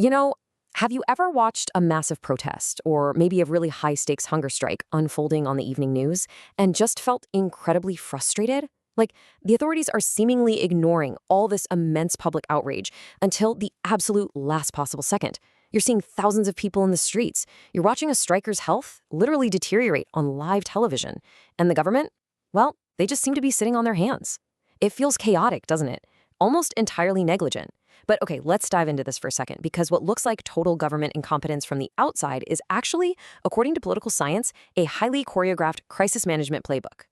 You know, have you ever watched a massive protest or maybe a really high-stakes hunger strike unfolding on the evening news and just felt incredibly frustrated? Like, the authorities are seemingly ignoring all this immense public outrage until the absolute last possible second. You're seeing thousands of people in the streets. You're watching a striker's health literally deteriorate on live television. And the government? Well, they just seem to be sitting on their hands. It feels chaotic, doesn't it? Almost entirely negligent. But okay, let's dive into this for a second, because what looks like total government incompetence from the outside is actually, according to political science, a highly choreographed crisis management playbook.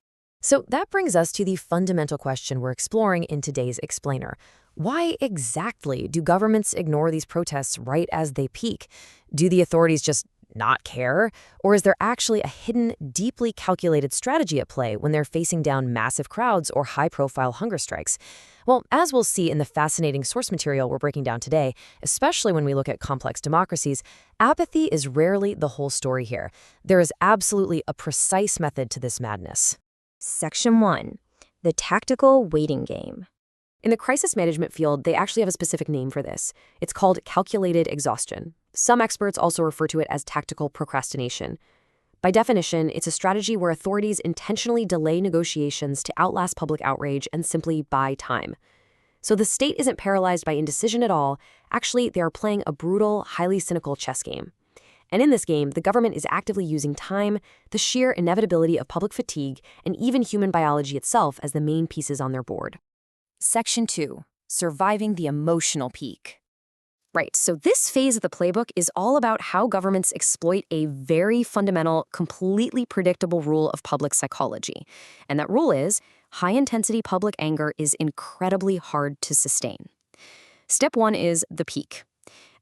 So that brings us to the fundamental question we're exploring in today's Explainer. Why exactly do governments ignore these protests right as they peak? Do the authorities just not care? Or is there actually a hidden, deeply calculated strategy at play when they're facing down massive crowds or high-profile hunger strikes? Well, as we'll see in the fascinating source material we're breaking down today, especially when we look at complex democracies, apathy is rarely the whole story here. There is absolutely a precise method to this madness. Section 1. The tactical waiting game. In the crisis management field, they actually have a specific name for this. It's called calculated exhaustion. Some experts also refer to it as tactical procrastination. By definition, it's a strategy where authorities intentionally delay negotiations to outlast public outrage and simply buy time. So the state isn't paralyzed by indecision at all. Actually, they are playing a brutal, highly cynical chess game. And in this game, the government is actively using time, the sheer inevitability of public fatigue, and even human biology itself as the main pieces on their board. Section 2. Surviving the emotional peak. Right, so this phase of the playbook is all about how governments exploit a very fundamental, completely predictable rule of public psychology. And that rule is, high-intensity public anger is incredibly hard to sustain. Step 1 is the peak.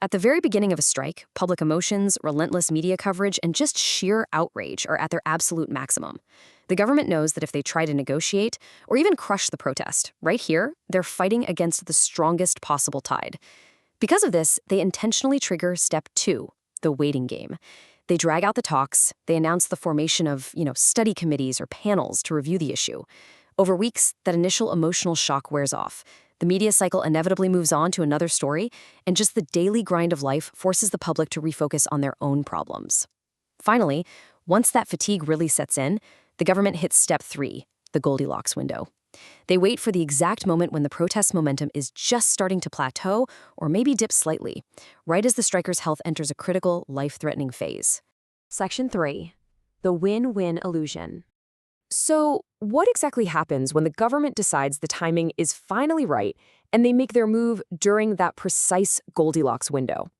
At the very beginning of a strike, public emotions, relentless media coverage, and just sheer outrage are at their absolute maximum. The government knows that if they try to negotiate, or even crush the protest, right here, they're fighting against the strongest possible tide. Because of this, they intentionally trigger Step 2, the waiting game. They drag out the talks, they announce the formation of, study committees or panels to review the issue. Over weeks, that initial emotional shock wears off. The media cycle inevitably moves on to another story, and just the daily grind of life forces the public to refocus on their own problems. Finally, once that fatigue really sets in, the government hits Step 3, the Goldilocks window. They wait for the exact moment when the protest momentum is just starting to plateau or maybe dip slightly, right as the striker's health enters a critical, life-threatening phase. Section 3. The win-win illusion. So, what exactly happens when the government decides the timing is finally right and they make their move during that precise Goldilocks window?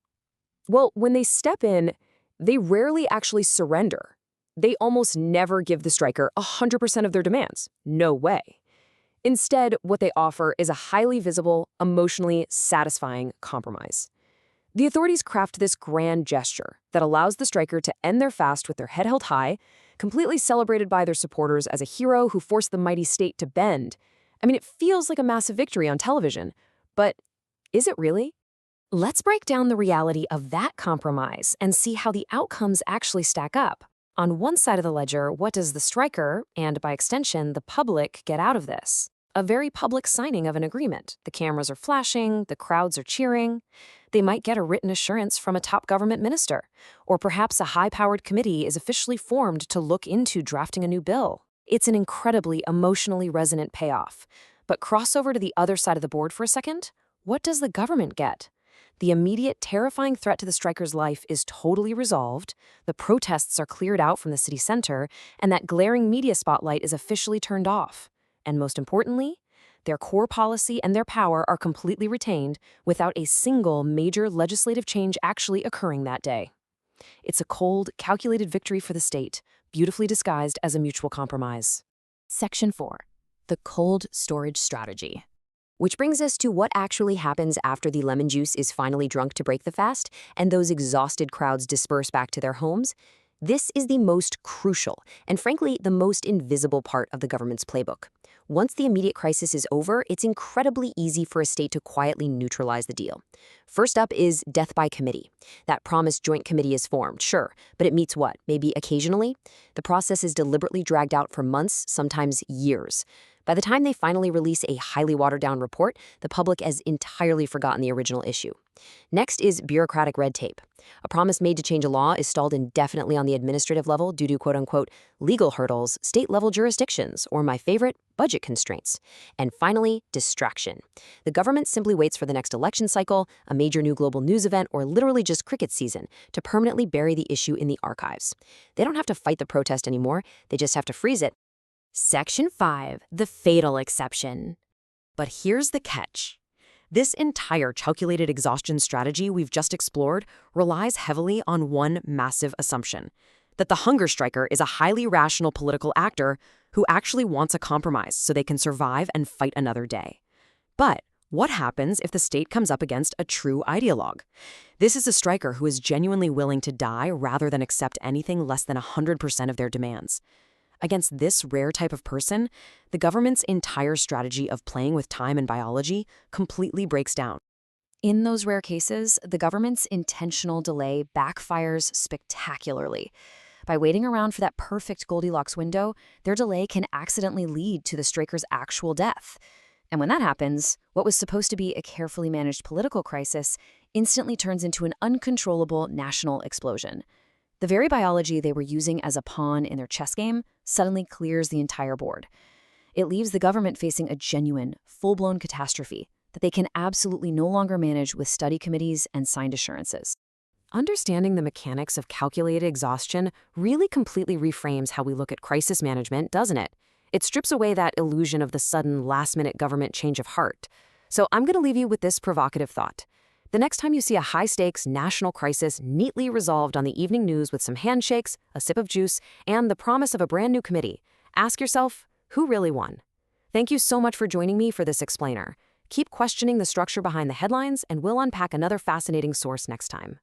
Well, when they step in, they rarely actually surrender. They almost never give the striker 100% of their demands. No way. Instead, what they offer is a highly visible, emotionally satisfying compromise. The authorities craft this grand gesture that allows the striker to end their fast with their head held high, completely celebrated by their supporters as a hero who forced the mighty state to bend. I mean, it feels like a massive victory on television, but is it really? Let's break down the reality of that compromise and see how the outcomes actually stack up. On one side of the ledger, what does the striker, and by extension, the public, get out of this? A very public signing of an agreement. The cameras are flashing, the crowds are cheering. They might get a written assurance from a top government minister, or perhaps a high-powered committee is officially formed to look into drafting a new bill. It's an incredibly emotionally resonant payoff. But cross over to the other side of the board for a second. What does the government get? The immediate, terrifying threat to the striker's life is totally resolved, the protests are cleared out from the city center, and that glaring media spotlight is officially turned off. And most importantly, their core policy and their power are completely retained without a single major legislative change actually occurring that day. It's a cold, calculated victory for the state, beautifully disguised as a mutual compromise. Section 4. The cold storage strategy. Which brings us to what actually happens after the lemon juice is finally drunk to break the fast, and those exhausted crowds disperse back to their homes. This is the most crucial, and frankly, the most invisible part of the government's playbook. Once the immediate crisis is over, it's incredibly easy for a state to quietly neutralize the deal. First up is death by committee. That promised joint committee is formed, sure, but it meets what? Maybe occasionally? The process is deliberately dragged out for months, sometimes years. By the time they finally release a highly watered-down report, the public has entirely forgotten the original issue. Next is bureaucratic red tape. A promise made to change a law is stalled indefinitely on the administrative level due to quote-unquote legal hurdles, state-level jurisdictions, or my favorite, budget constraints. And finally, distraction. The government simply waits for the next election cycle, a major new global news event, or literally just cricket season to permanently bury the issue in the archives. They don't have to fight the protest anymore, they just have to freeze it. Section 5, the fatal exception. But here's the catch. This entire calculated exhaustion strategy we've just explored relies heavily on one massive assumption: that the hunger striker is a highly rational political actor who actually wants a compromise so they can survive and fight another day. But what happens if the state comes up against a true ideologue? This is a striker who is genuinely willing to die rather than accept anything less than 100% of their demands. Against this rare type of person, the government's entire strategy of playing with time and biology completely breaks down. In those rare cases, the government's intentional delay backfires spectacularly. By waiting around for that perfect Goldilocks window, their delay can accidentally lead to the striker's actual death. And when that happens, what was supposed to be a carefully managed political crisis instantly turns into an uncontrollable national explosion. The very biology they were using as a pawn in their chess game suddenly clears the entire board. It leaves the government facing a genuine, full-blown catastrophe that they can absolutely no longer manage with study committees and signed assurances. Understanding the mechanics of calculated exhaustion really completely reframes how we look at crisis management, doesn't it? It strips away that illusion of the sudden last-minute government change of heart. So I'm going to leave you with this provocative thought. The next time you see a high-stakes national crisis neatly resolved on the evening news with some handshakes, a sip of juice, and the promise of a brand new committee, ask yourself, who really won? Thank you so much for joining me for this explainer. Keep questioning the structure behind the headlines, and we'll unpack another fascinating source next time.